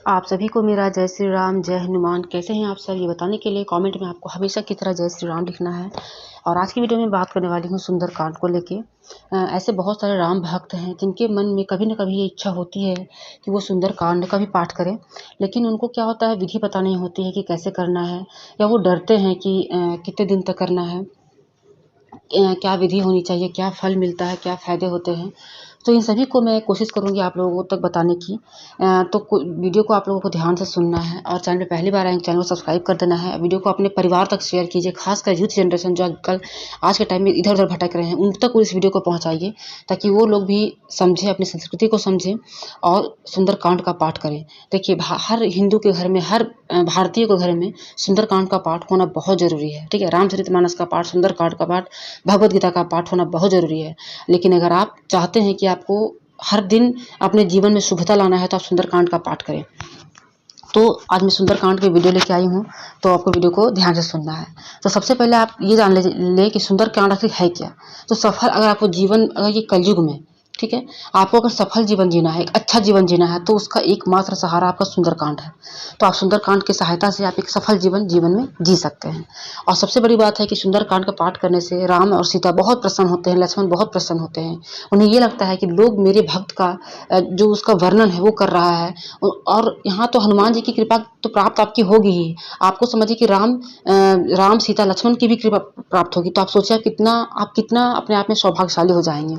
आप सभी को मेरा जय श्री राम, जय हनुमान। कैसे हैं आप सब, ये बताने के लिए कमेंट में आपको हमेशा की तरह जय श्री राम लिखना है। और आज की वीडियो में बात करने वाली हूँ सुंदरकांड को लेके। ऐसे बहुत सारे राम भक्त हैं जिनके मन में कभी न कभी ये इच्छा होती है कि वो सुंदरकांड का भी पाठ करें, लेकिन उनको क्या होता है, विधि पता नहीं होती है कि कैसे करना है, या वो डरते हैं कि कितने दिन तक करना है, क्या विधि होनी चाहिए, क्या फल मिलता है, क्या फ़ायदे होते हैं। तो इन सभी को मैं कोशिश करूँगी आप लोगों तक बताने की। तो वीडियो को आप लोगों को ध्यान से सुनना है, और चैनल पे पहली बार आए चैनल को सब्सक्राइब कर देना है। वीडियो को अपने परिवार तक शेयर कीजिए, खासकर यूथ जनरेशन जो आजकल आज के टाइम में इधर उधर भटक रहे हैं, उन तक इस वीडियो को पहुँचाइए, ताकि वो लोग भी समझें, अपनी संस्कृति को समझें और सुंदरकांड का पाठ करें। देखिए, हर हिंदू के घर में, हर भारतीय के घर में सुंदरकांड का पाठ होना बहुत ज़रूरी है। ठीक है, रामचरितमानस का पाठ, सुंदरकांड का पाठ, भगवद गीता का पाठ होना बहुत ज़रूरी है। लेकिन अगर आप चाहते हैं कि आपको हर दिन अपने जीवन में शुभता लाना है, तो आप सुंदरकांड का पाठ करें। तो आज मैं सुंदरकांड की वीडियो लेके आई हूँ, तो आपको वीडियो को ध्यान से सुनना है। तो सबसे पहले आप ये जान ले कि सुंदरकांड आखिर है क्या। तो सफल, अगर आपको जीवन, अगर ये कलयुग में, ठीक है, आपको अगर सफल जीवन जीना है, एक अच्छा जीवन जीना है, तो उसका एकमात्र सहारा आपका सुंदरकांड है। तो आप सुंदरकांड की सहायता से आप एक सफल जीवन में जी सकते हैं। और सबसे बड़ी बात है कि सुंदरकांड का पाठ करने से राम और सीता बहुत प्रसन्न होते हैं, लक्ष्मण बहुत प्रसन्न होते हैं। उन्हें ये लगता है कि लोग मेरे भक्त का जो उसका वर्णन है वो कर रहा है, और यहाँ तो हनुमान जी की कृपा तो प्राप्त आपकी होगी ही। आपको समझिए कि राम सीता लक्ष्मण की भी कृपा प्राप्त होगी। तो आप सोचिए आप कितना अपने आप में सौभाग्यशाली हो जाएंगे।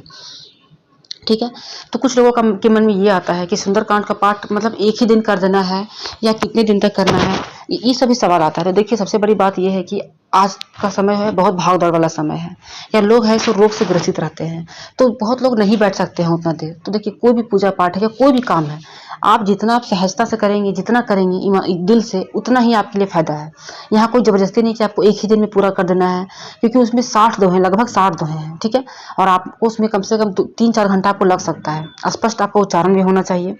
ठीक है, तो कुछ लोगों के मन में ये आता है कि सुंदरकांड का पाठ मतलब एक ही दिन कर देना है, या कितने दिन तक करना है, ये सभी सवाल आता है। तो देखिए, सबसे बड़ी बात ये है कि आज का समय है, बहुत भाग दौड़ वाला समय है, या लोग हैं सो रोग से ग्रसित रहते हैं, तो बहुत लोग नहीं बैठ सकते हैं उतना देर। तो देखिए, कोई भी पूजा पाठ है या कोई भी काम है, आप जितना आप सहजता से करेंगे, जितना करेंगे दिल से, उतना ही आपके लिए फायदा है। यहाँ कोई जबरदस्ती नहीं कि आपको एक ही दिन में पूरा कर देना है, क्योंकि उसमें 60 दोहे, लगभग 60 दोहे हैं। ठीक है, और आपको उसमें कम से कम 3-4 घंटा आपको लग सकता है। स्पष्ट आपका उच्चारण भी होना चाहिए।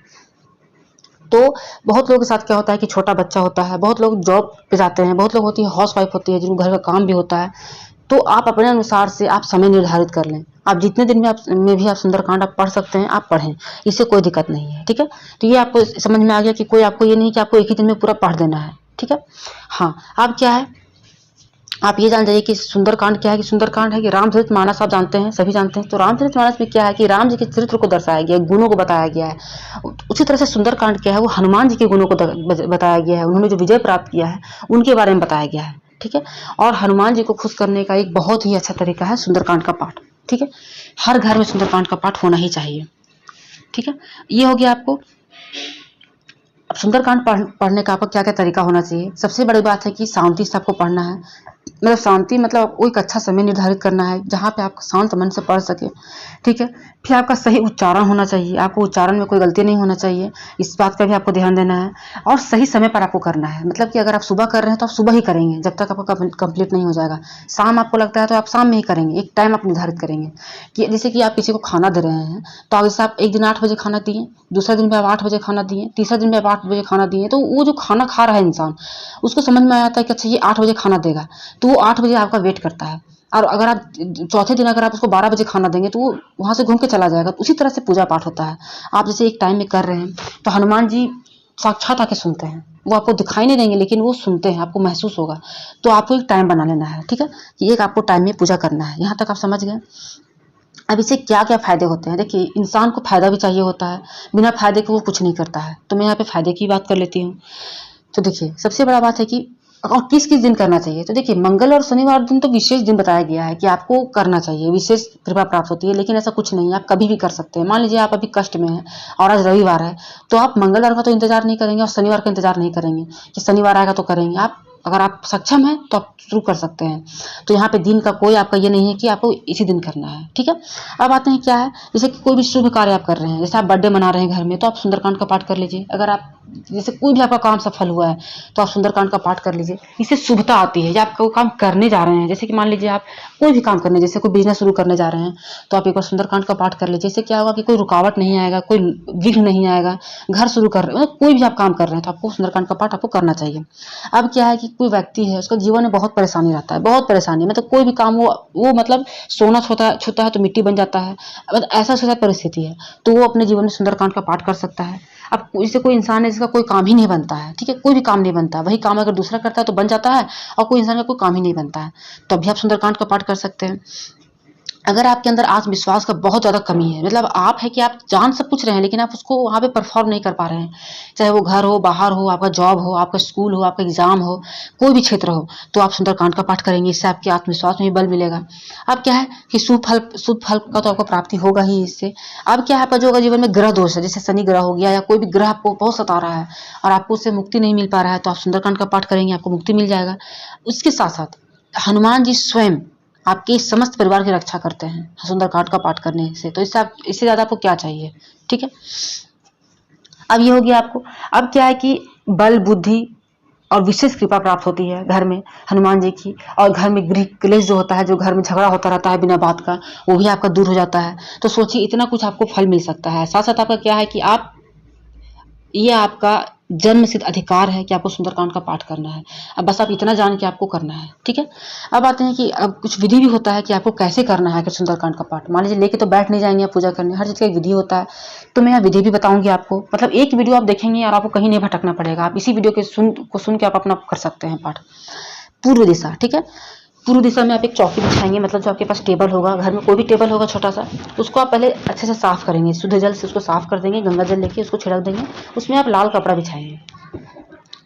तो बहुत लोगों के साथ क्या होता है कि छोटा बच्चा होता है, बहुत लोग जॉब पे जाते हैं, बहुत लोग होती है हाउस वाइफ होती है, जिनको घर का काम भी होता है। तो आप अपने अनुसार से आप समय निर्धारित कर लें। आप जितने दिन में भी आप सुंदरकांड आप पढ़ सकते हैं, आप पढ़ें, इससे कोई दिक्कत नहीं है। ठीक है, तो ये आपको समझ में आ गया कि कोई आपको ये नहीं कि आपको एक ही दिन में पूरा पढ़ देना है। ठीक है, हाँ, अब क्या है, आप ये जान जाइए कि सुंदरकांड क्या है। कि सुंदरकांड है कि रामचरितमानस आप जानते हैं, सभी जानते हैं। तो रामचरितमानस में क्या है कि राम जी के चरित्र को दर्शाया गया है, गुणों को बताया गया है। उसी तरह से सुंदरकांड क्या है, वो हनुमान जी के गुणों को बताया गया है। उन्होंने जो विजय प्राप्त किया है उनके बारे में बताया गया है। ठीक है, और हनुमान जी को खुश करने का एक बहुत ही अच्छा तरीका है सुंदरकांड का पाठ। ठीक है, हर घर में सुंदरकांड का पाठ होना ही चाहिए। ठीक है, ये हो गया आपको। अब सुंदरकांड पढ़ने का आपका क्या क्या तरीका होना चाहिए। सबसे बड़ी बात है कि शांति से आपको पढ़ना है। मतलब शांति मतलब आपको एक अच्छा समय निर्धारित करना है जहाँ पे आप शांत मन से पढ़ सके। ठीक है, फिर आपका सही उच्चारण होना चाहिए, आपको उच्चारण में कोई गलती नहीं होना चाहिए, इस बात का भी आपको ध्यान देना है। और सही समय पर आपको करना है, मतलब कि अगर आप सुबह कर रहे हैं तो आप सुबह ही करेंगे जब तक आपका कंप्लीट नहीं हो जाएगा। शाम आपको लगता है तो आप शाम में ही करेंगे, एक टाइम आप निर्धारित करेंगे। कि जैसे कि आप किसी को खाना दे रहे हैं, तो जैसे आप एक दिन 8 बजे खाना दिए, दूसरा दिन भी आप 8 बजे खाना दिए, तीसरा दिन भी आप 8 बजे खाना दिए, तो वो जो खाना खा रहा है इंसान, उसको समझ में आता है कि अच्छा ये 8 बजे खाना देगा, तो वो 8 बजे आपका वेट करता है। और अगर आप चौथे दिन अगर आप उसको 12 बजे खाना देंगे, तो वो वहाँ से घूम के चला जाएगा। उसी तरह से पूजा पाठ होता है। आप जैसे एक टाइम में कर रहे हैं, तो हनुमान जी साक्षात आके सुनते हैं। वो आपको दिखाई नहीं देंगे, लेकिन वो सुनते हैं, आपको महसूस होगा। तो आपको एक टाइम बना लेना है। ठीक है, कि एक आपको टाइम में पूजा करना है। यहाँ तक आप समझ गए। अब इससे क्या क्या फ़ायदे होते हैं। देखिए, इंसान को फ़ायदा भी चाहिए होता है, बिना फ़ायदे के वो कुछ नहीं करता है। तो मैं यहाँ पे फ़ायदे की बात कर लेती हूँ। तो देखिए, सबसे बड़ा बात है कि और किस किस दिन करना चाहिए। तो देखिए, मंगल और शनिवार दिन तो विशेष दिन बताया गया है कि आपको करना चाहिए, विशेष कृपा प्राप्त होती है। लेकिन ऐसा कुछ नहीं है, आप कभी भी कर सकते हैं। मान लीजिए आप अभी कष्ट में हैं और आज रविवार है, तो आप मंगलवार का तो इंतजार नहीं करेंगे और शनिवार का इंतजार नहीं करेंगे कि शनिवार आएगा तो करेंगे। आप अगर आप सक्षम हैं तो आप शुरू कर सकते हैं। तो यहाँ पे दिन का कोई आपका ये नहीं है कि आपको इसी दिन करना है। ठीक है, अब आते हैं क्या है, जैसे कि कोई भी शुभ कार्य आप कर रहे हैं, जैसे आप बर्थडे मना रहे हैं घर में, तो आप सुंदरकांड का पाठ कर लीजिए। अगर आप जैसे कोई भी आपका काम सफल हुआ है, तो आप सुंदरकांड का पाठ कर लीजिए। इससे शुभता आती है। या आप कोई काम करने जा रहे हैं, जैसे कि मान लीजिए आप कोई भी काम करने, जैसे कोई बिजनेस शुरू करने जा रहे हैं, तो आप एक बार सुंदरकांड का पाठ कर लीजिए। इससे क्या होगा कि कोई रुकावट नहीं आएगा, कोई विघ्न नहीं आएगा। घर शुरू कर रहे हैं, मतलब कोई भी आप काम कर रहे हैं, तो आपको सुंदरकांड का पाठ आपको करना चाहिए। अब क्या है कि कोई व्यक्ति है, उसका जीवन में बहुत परेशानी रहता है, बहुत परेशानी, मतलब कोई भी काम वो मतलब सोना छूता है तो मिट्टी बन जाता है, मतलब ऐसा परिस्थिति है, तो वो अपने जीवन में सुंदरकांड का पाठ कर सकता है। अब इससे कोई इंसान है जिसका कोई काम ही नहीं बनता है, ठीक है, कोई भी काम नहीं बनता, वही काम अगर दूसरा करता है तो बन जाता है, और कोई इंसान का कोई काम ही नहीं बनता है। तो अभी आप सुंदरकांड का पाठ कर सकते हैं। अगर आपके अंदर आत्मविश्वास का बहुत ज़्यादा कमी है, मतलब आप है कि आप जान सब कुछ रहे हैं लेकिन आप उसको वहाँ पे परफॉर्म नहीं कर पा रहे हैं, चाहे वो घर हो, बाहर हो, आपका जॉब हो, आपका स्कूल हो, आपका एग्जाम हो, कोई भी क्षेत्र हो, तो आप सुंदरकांड का पाठ करेंगे, इससे आपके आत्मविश्वास में भी बल मिलेगा। अब क्या है कि शुभ फल का तो आपको प्राप्ति होगा ही इससे। अब क्या है, आपका जो होगा जीवन में ग्रह दोष है, जैसे शनि ग्रह हो गया या कोई भी ग्रह आपको बहुत सता रहा है और आपको उससे मुक्ति नहीं मिल पा रहा है, तो आप सुंदरकांड का पाठ करेंगे, आपको मुक्ति मिल जाएगा। उसके साथ साथ हनुमान जी स्वयं आपके समस्त परिवार की रक्षा करते हैं सुंदरकांड का पाठ करने से, तो इससे ज़्यादा आपको क्या चाहिए, ठीक है। अब ये हो गया आपको। अब क्या है कि बल, बुद्धि और विशेष कृपा प्राप्त होती है घर में हनुमान जी की, और घर में गृह क्लेश जो होता है, जो घर में झगड़ा होता रहता है बिना बात का, वो भी आपका दूर हो जाता है। तो सोचिए इतना कुछ आपको फल मिल सकता है। साथ साथ आपका क्या है कि ये आपका जन्म सिद्ध अधिकार है कि आपको सुंदरकांड का पाठ करना है। अब बस आप इतना जान के आपको करना है, ठीक है। अब आते हैं कि अब कुछ विधि भी होता है कि आपको कैसे करना है कि सुंदरकांड का पाठ। मान लीजिए लेके तो बैठ नहीं जाएंगे आप पूजा करने, हर चीज़ का एक विधि होता है। तो मैं यहाँ विधि भी बताऊंगी आपको, मतलब एक वीडियो आप देखेंगे और आपको कहीं नहीं भटकना पड़ेगा, आप इसी वीडियो के सुन के आप अपना कर सकते हैं पाठ। पूर्व दिशा, ठीक है। पूर्व दिशा में आप एक चौकी बिछाएंगे, मतलब जो आपके पास टेबल होगा, घर में कोई भी टेबल होगा छोटा सा, उसको आप पहले अच्छे से साफ करेंगे, शुद्ध जल से उसको साफ कर देंगे, गंगा जल लेके उसको छिड़क देंगे, उसमें आप लाल कपड़ा बिछाएंगे,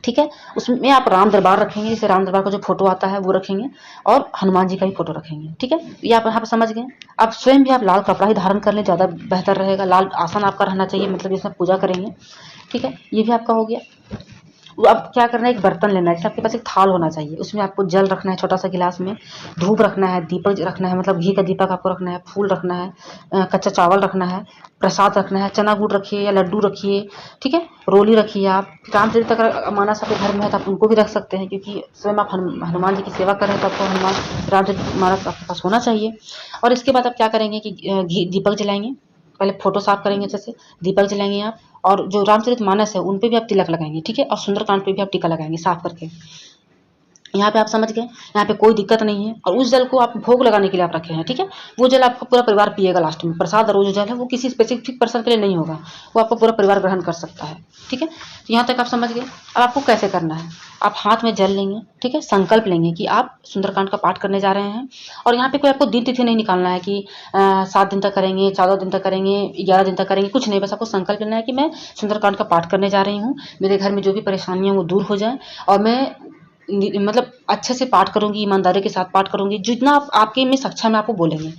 ठीक है। उसमें आप राम दरबार रखेंगे, जैसे राम दरबार का जो फोटो आता है वो रखेंगे, और हनुमान जी का भी फोटो रखेंगे, ठीक है। ये आप यहाँ पर समझ गए। आप स्वयं भी आप लाल कपड़ा ही धारण कर लें, ज़्यादा बेहतर रहेगा। लाल आसन आपका रहना चाहिए, मतलब जिसमें पूजा करेंगे, ठीक है। ये भी आपका हो गया। अब क्या करना है, एक बर्तन लेना है, जैसे आपके पास एक थाल होना चाहिए, उसमें आपको जल रखना है छोटा सा गिलास में, धूप रखना है, दीपक रखना है, मतलब घी का दीपक आपको रखना है, फूल रखना है, कच्चा चावल रखना है, प्रसाद रखना है, चना गुड़ रखिए या लड्डू रखिए, ठीक है। रोली रखिए। आप रामचरित अगर मानस आपके घर में है तो आप उनको भी रख सकते हैं, क्योंकि स्वयं आप हनुमान जी की सेवा कर रहे हैं तो आपको हनुमान रामचरित मानस आपके पास होना चाहिए। और इसके बाद आप क्या करेंगे कि घी दीपक जलाएंगे, पहले फोटो साफ करेंगे अच्छे से, दीपक जलाएंगे आप, और जो रामचरित मानस है उन पे भी आप तिलक लगाएंगे, ठीक है। और सुंदरकांड पे भी आप टीका लगाएंगे साफ करके। यहाँ पे आप समझ गए, यहाँ पे कोई दिक्कत नहीं है। और उस जल को आप भोग लगाने के लिए आप रखे हैं, ठीक है। वो जल आपका पूरा परिवार पिएगा लास्ट में, प्रसाद और वो जो जल है वो किसी स्पेसिफिक पर्सन के लिए नहीं होगा, वो आपका पूरा परिवार ग्रहण कर सकता है, ठीक है। तो यहाँ तक आप समझ गए। अब आपको कैसे करना है, आप हाथ में जल लेंगे, ठीक है, संकल्प लेंगे कि आप सुंदरकांड का पाठ करने जा रहे हैं। और यहाँ पे कोई आपको दिन तिथि नहीं निकालना है कि 7 दिन तक करेंगे, 14 दिन तक करेंगे, 11 दिन तक करेंगे, कुछ नहीं। बस आपको संकल्प लेना है कि मैं सुंदरकांड का पाठ करने जा रही हूँ, मेरे घर में जो भी परेशानियाँ वो दूर हो जाए, और मैं मतलब अच्छे से पाठ करूंगी, ईमानदारी के साथ पाठ करूंगी, जितना आपके में सक्षम है आपको बोलेंगे।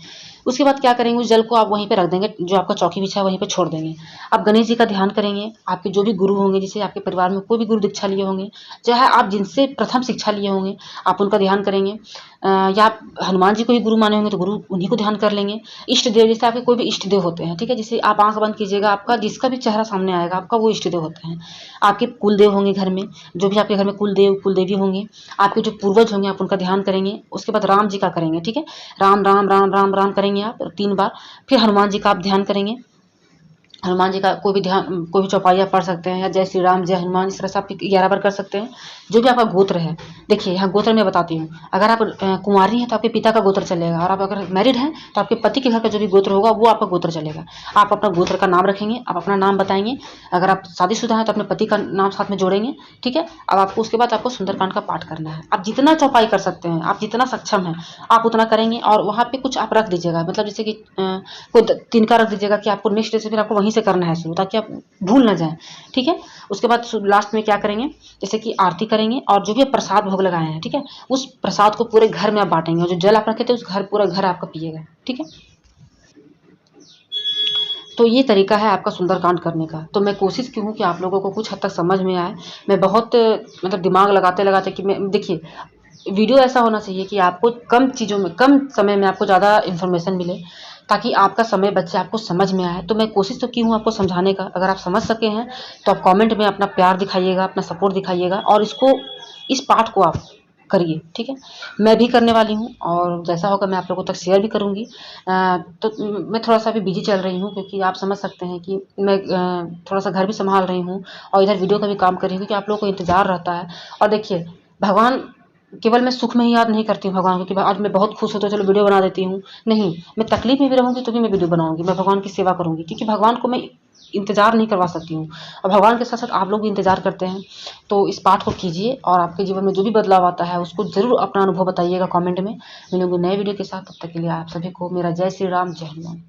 उसके बाद क्या करेंगे, उस जल को आप वहीं पे रख देंगे, जो आपका चौकी बिछा है वहीं पे छोड़ देंगे। आप गणेश जी का ध्यान करेंगे, आपके जो भी गुरु होंगे, जैसे आपके परिवार में कोई भी गुरु दीक्षा लिए होंगे, चाहे आप जिनसे प्रथम शिक्षा लिए होंगे, आप उनका ध्यान करेंगे। या आप हनुमान जी को ही गुरु माने होंगे तो गुरु उन्हीं को ध्यान कर लेंगे। इष्ट देव, जैसे आपके कोई भी इष्ट देव होते हैं, ठीक है, जैसे आप आंख बंद कीजिएगा, आपका जिसका भी चेहरा सामने आएगा आपका वो इष्ट देव होते हैं। आपके कुल देव होंगे घर में, जो भी आपके घर में कुल देव कुल देवी होंगे, आपके जो पूर्वज होंगे आप उनका ध्यान करेंगे। उसके बाद राम जी का करेंगे, ठीक है, राम राम राम राम राम करेंगे आप 3 बार। फिर हनुमान जी का आप ध्यान करेंगे। हनुमान जी का कोई भी चौपाइया पढ़ सकते हैं, या जय श्री राम जय हनुमान, इस तरह से आप 11 बार कर सकते हैं। जो भी आपका गोत्र है, देखिए यहाँ गोत्र मैं बताती हूँ। अगर आप कुंवारी हैं तो आपके पिता का गोत्र चलेगा, और आप अगर मैरिड हैं तो आपके पति के घर का जो भी गोत्र होगा वो आपका गोत्र चलेगा। आप अपना गोत्र का नाम रखेंगे, आप अपना नाम बताएंगे। अगर आप शादीशुदा हैं तो अपने पति का नाम साथ में जोड़ेंगे, ठीक है। अब आपको उसके बाद आपको सुंदरकांड का पाठ करना है। आप जितना चौपाई कर सकते हैं, आप जितना सक्षम हैं आप उतना करेंगे। और वहाँ पे कुछ आप रख दीजिएगा, मतलब जैसे कि कोई तिनका रख दीजिएगा कि आपको नेक्स्ट डे से फिर आपको वहीं से करना है शुरू, ताकि आप भूल ना जाएं, ठीक है। उसके बाद लास्ट में क्या करेंगे, जैसे कि आरती करेंगे, और जो भी प्रसाद भोग लगाए हैं, ठीक है, उस प्रसाद को पूरे घर में आप बांटेंगे, और जो जल आप रखे थे उस पूरा घर आपका पिएगा, ठीक है। तो ये तरीका है आपका सुंदरकांड करने का। तो मैं कोशिश की हूँ कि आप लोगों को कुछ हद तक समझ में आए। मैं बहुत मतलब दिमाग लगाते लगाते कि मैं देखिए वीडियो ऐसा होना चाहिए कि आपको कम चीज़ों में, कम समय में आपको ज़्यादा इन्फॉर्मेशन मिले, ताकि आपका समय बचे, आपको समझ में आए। तो मैं कोशिश तो की हूँ आपको समझाने का। अगर आप समझ सके हैं तो आप कमेंट में अपना प्यार दिखाइएगा, अपना सपोर्ट दिखाइएगा, और इस पाठ को आप करिए, ठीक है। मैं भी करने वाली हूँ, और जैसा होगा मैं आप लोगों तक शेयर भी करूँगी। तो मैं थोड़ा सा अभी बिजी चल रही हूँ, क्योंकि आप समझ सकते हैं कि मैं थोड़ा सा घर भी संभाल रही हूँ, और इधर वीडियो का भी काम कर रही हूँ, क्योंकि आप लोगों को इंतज़ार रहता है। और देखिए भगवान केवल मैं सुख में ही याद नहीं करती हूँ भगवान को कि आज मैं बहुत खुश हूँ तो चलो वीडियो बना देती हूँ, नहीं। मैं तकलीफ में भी रहूँगी तो भी मैं वीडियो बनाऊँगी, मैं भगवान की सेवा करूँगी, क्योंकि भगवान को मैं इंतज़ार नहीं करवा सकती हूँ और भगवान के साथ साथ आप लोग भी इंतज़ार करते हैं। तो इस पाठ को कीजिए और आपके जीवन में जो भी बदलाव आता है उसको ज़रूर अपना अनुभव बताइएगा कमेंट में। मिलेंगे नए वीडियो के साथ, तब तक के लिए आप सभी को मेरा जय श्री राम, जय हनुमान।